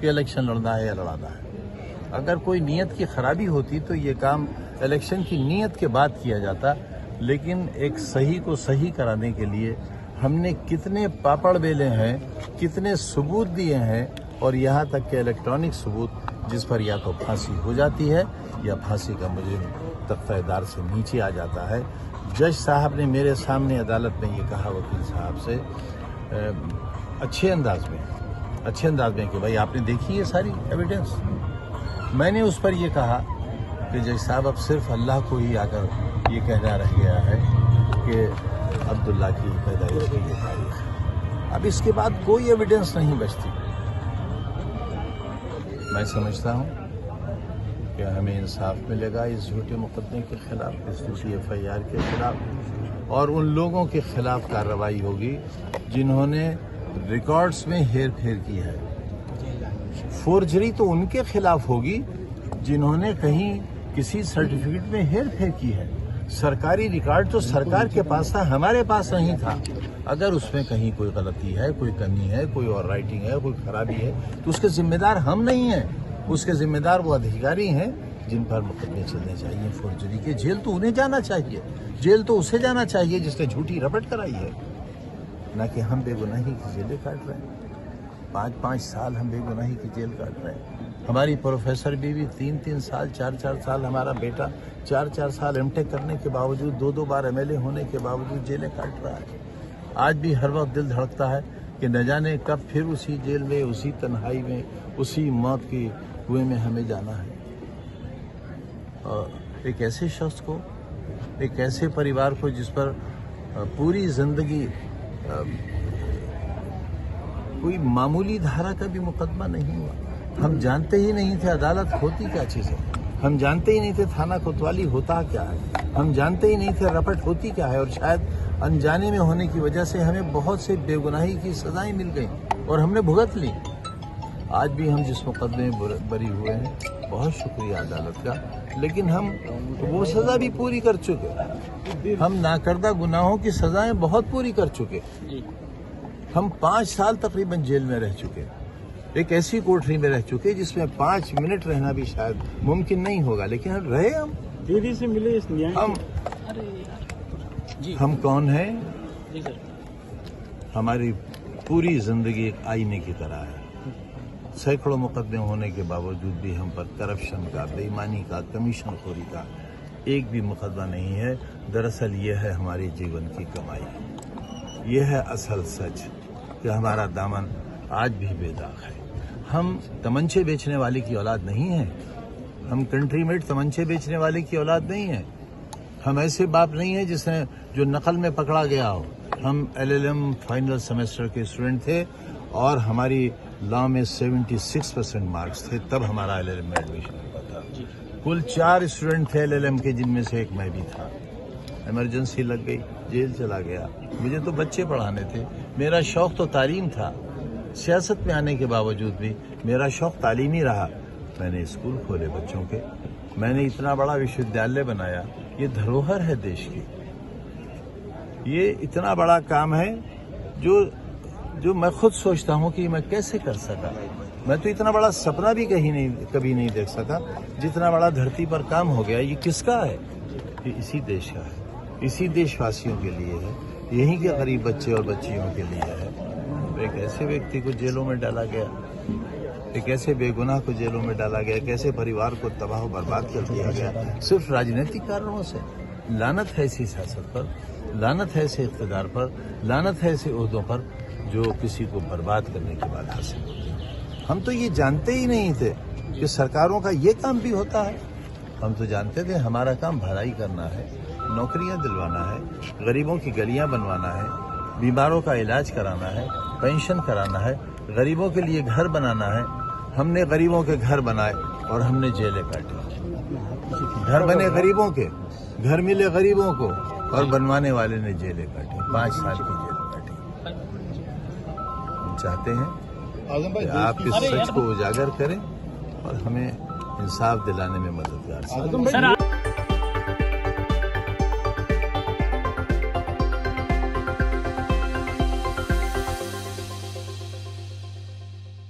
کہ الیکشن لڑنا ہے یا لڑانا ہے. اگر کوئی نیت کی خرابی ہوتی تو یہ کام الیکشن کی نیت کے بعد کیا جاتا، لیکن ایک صحیح کو صحیح کرانے کے لیے ہم نے کتنے پاپڑ بیلے ہیں، کتنے ثبوت دیے ہیں، اور یہاں تک کہ الیکٹرانک ثبوت جس پر یا تو پھانسی ہو جاتی ہے یا پھانسی کا مجرم تختہ دار سے نیچے آ جاتا ہے. جج صاحب نے میرے سامنے عدالت میں یہ کہا وکیل صاحب سے اچھے انداز میں کہ بھائی آپ نے دیکھی یہ ساری ایویڈنس. میں نے اس پر یہ کہا کہ جج صاحب اب صرف اللہ کو ہی آ کر یہ کہنا رہ گیا ہے کہ عبداللہ کی پیدائش کی یہ تاریخ ہے. اب اس کے بعد کوئی ایویڈنس نہیں بچتی. میں سمجھتا ہوں کہ ہمیں انصاف ملے گا اس جھوٹے مقدمے کے خلاف، اس جھوٹی FIR کے خلاف، اور ان لوگوں کے خلاف کارروائی ہوگی جنہوں نے ریکارڈز میں ہیر پھیر کی ہے. فورجری تو ان کے خلاف ہوگی جنہوں نے کہیں کسی سرٹیفکیٹ میں ہیر پھیر کی ہے. سرکاری ریکارڈ تو سرکار کے پاس تھا، ہمارے پاس نہیں تھا. اگر اس میں کہیں کوئی غلطی ہے، کوئی کمی ہے، کوئی اور رائٹنگ ہے، کوئی خرابی ہے تو اس کے ذمہ دار ہم نہیں ہیں. اس کے ذمہ دار وہ ادھیکاری ہیں جن پر مقدمے چلنے چاہیے فورجری کے. جیل تو انہیں جانا چاہیے، جیل تو اسے جانا چاہیے جس نے جھوٹی رپٹ کرائی ہے، نہ کہ ہم بے گناہی کی جیلیں کاٹ رہے ہیں. 5 سال ہم بے گناہی کی جیل کاٹ رہے ہیں. ہماری پروفیسر بیوی 3 سال 4 سال، ہمارا بیٹا 4 سال M.Tech کرنے کے باوجود 2 بار MLA ہونے کے باوجود جیلیں کاٹ رہا ہے. آج بھی ہر وقت دل دھڑکتا ہے کہ نہ جانے کب پھر اسی جیل میں، اسی تنہائی میں، اسی موت کے کنویں میں ہمیں جانا ہے. اور ایک ایسے شخص کو، ایک ایسے پریوار کو جس پر پوری زندگی کوئی معمولی دھارا کا بھی مقدمہ نہیں ہوا. ہم جانتے ہی نہیں تھے عدالت ہوتی کیا چیز ہے، ہم جانتے ہی نہیں تھے تھانہ کوتوالی ہوتا کیا ہے، ہم جانتے ہی نہیں تھے رپٹ ہوتی کیا ہے، اور شاید انجانے میں ہونے کی وجہ سے ہمیں بہت سے بے گناہی کی سزائیں مل گئیں اور ہم نے بھگت لی. آج بھی ہم جس مقدمے میں بری ہوئے ہیں، بہت شکریہ عدالت کا، لیکن ہم وہ سزا بھی پوری کر چکے. ہم ناکردہ گناہوں کی سزائیں بہت پوری کر چکے. ہم 5 سال تقریباً جیل میں رہ چکے، ایک ایسی کوٹری میں رہ چکے جس میں 5 منٹ رہنا بھی شاید ممکن نہیں ہوگا، لیکن ہم رہے. ہم دیدی سے ملے اس ہم کون ہیں؟ ہماری پوری زندگی ایک آئینے کی طرح ہے. سینکڑوں مقدمے ہونے کے باوجود بھی ہم پر کرپشن کا، بے ایمانی کا، کمیشن خوری کا ایک بھی مقدمہ نہیں ہے. دراصل یہ ہے ہماری جیون کی کمائی. یہ ہے اصل سچ کہ ہمارا دامن آج بھی بے داغ ہے. ہم تمنچے بیچنے والے کی اولاد نہیں ہیں، ہم کنٹری میڈ تمنچے بیچنے والے کی اولاد نہیں ہیں. ہم ایسے باپ نہیں ہیں جس نے جو نقل میں پکڑا گیا ہو. ہم LLM فائنل سیمسٹر کے اسٹوڈنٹ تھے اور ہماری لا میں 76% مارکس تھے، تب ہمارا LLM میں ایڈمیشن ہوا تھا. کل 4 اسٹوڈنٹ تھے LLM کے، جن میں سے ایک میں بھی تھا. ایمرجنسی لگ گئی، جیل چلا گیا. مجھے تو بچے پڑھانے تھے، میرا شوق تو تعلیم تھا. سیاست میں آنے کے باوجود بھی میرا شوق تعلیمی رہا. میں نے اسکول کھولے بچوں کے، میں نے اتنا بڑا وشودیالیہ بنایا. یہ دھروہر ہے دیش کی. یہ اتنا بڑا کام ہے جو میں خود سوچتا ہوں کہ میں کیسے کر سکا. میں تو اتنا بڑا سپنا بھی کبھی نہیں دیکھ سکا جتنا بڑا دھرتی پر کام ہو گیا. یہ کس کا ہے؟ یہ اسی دیش کا ہے، اسی دیش واسیوں کے لیے ہے، یہیں کے غریب بچے اور بچیوں کے لیے ہے. ایک ایسے ویکتی کو جیلوں میں ڈالا گیا، ایک ایسے بے گناہ کو جیلوں میں ڈالا گیا، ایک ایسے پریوار کو تباہ و برباد کر دیا گیا صرف راجنیتک کارنوں سے. لعنت ہے ایسی سیاست پر، لعنت ہے ایسے اقتدار پر، لعنت ہے ایسے عہدوں پر جو کسی کو برباد کرنے کے بعد حاصل ہوتے ہیں. ہم تو یہ جانتے ہی نہیں تھے کہ سرکاروں کا یہ کام بھی ہوتا ہے. ہم تو جانتے تھے ہمارا کام بھلائی کرنا ہے، نوکریاں دلوانا ہے، غریبوں کی گلیاں بنوانا ہے، بیماروں کا علاج کرانا ہے، پینشن کرانا ہے، غریبوں کے لیے گھر بنانا ہے. ہم نے غریبوں کے گھر بنائے اور ہم نے جیلیں کاٹی. گھر بنے غریبوں کے، گھر ملے غریبوں کو، اور بنوانے والے نے جیلیں کاٹی. 5 سال کی جیل کاٹی. ہم چاہتے ہیں کہ آپ اس سچ کو اجاگر کریں اور ہمیں انصاف دلانے میں مددگار سازیں.